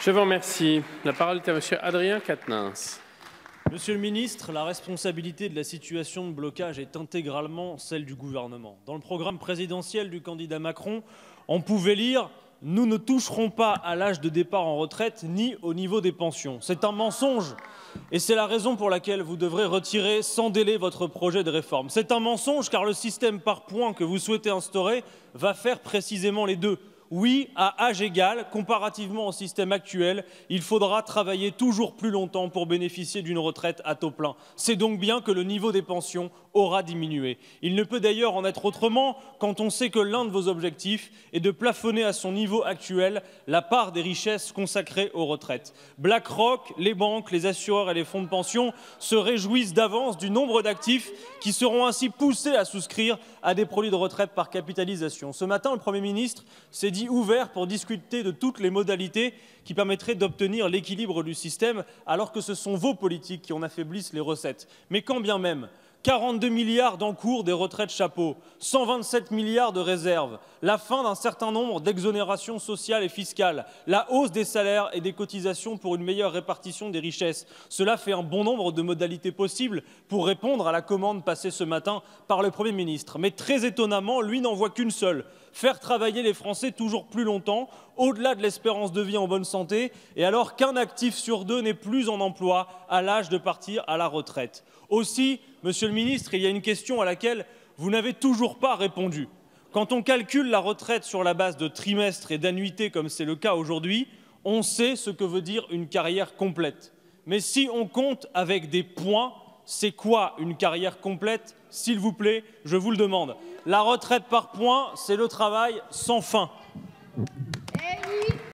Je vous remercie. La parole est à Monsieur Adrien Quatennens. Monsieur le ministre, la responsabilité de la situation de blocage est intégralement celle du gouvernement. Dans le programme présidentiel du candidat Macron, on pouvait lire « Nous ne toucherons pas à l'âge de départ en retraite ni au niveau des pensions ». C'est un mensonge et c'est la raison pour laquelle vous devrez retirer sans délai votre projet de réforme. C'est un mensonge car le système par points que vous souhaitez instaurer va faire précisément les deux. Oui, à âge égal, comparativement au système actuel, il faudra travailler toujours plus longtemps pour bénéficier d'une retraite à taux plein. C'est donc bien que le niveau des pensions aura diminué. Il ne peut d'ailleurs en être autrement quand on sait que l'un de vos objectifs est de plafonner à son niveau actuel la part des richesses consacrées aux retraites. BlackRock, les banques, les assureurs et les fonds de pension se réjouissent d'avance du nombre d'actifs qui seront ainsi poussés à souscrire à des produits de retraite par capitalisation. Ce matin, le Premier ministre s'est dit ouvert pour discuter de toutes les modalités qui permettraient d'obtenir l'équilibre du système, alors que ce sont vos politiques qui en affaiblissent les recettes. Mais quand bien même 42 milliards d'encours des retraites chapeaux, 127 milliards de réserves, la fin d'un certain nombre d'exonérations sociales et fiscales, la hausse des salaires et des cotisations pour une meilleure répartition des richesses. Cela fait un bon nombre de modalités possibles pour répondre à la commande passée ce matin par le Premier ministre. Mais très étonnamment, lui n'en voit qu'une seule: faire travailler les Français toujours plus longtemps, au-delà de l'espérance de vie en bonne santé, et alors qu'un actif sur deux n'est plus en emploi à l'âge de partir à la retraite. Aussi, Monsieur le ministre, il y a une question à laquelle vous n'avez toujours pas répondu. Quand on calcule la retraite sur la base de trimestres et d'annuités, comme c'est le cas aujourd'hui, on sait ce que veut dire une carrière complète. Mais si on compte avec des points, c'est quoi une carrière complète? S'il vous plaît, je vous le demande. La retraite par points, c'est le travail sans fin.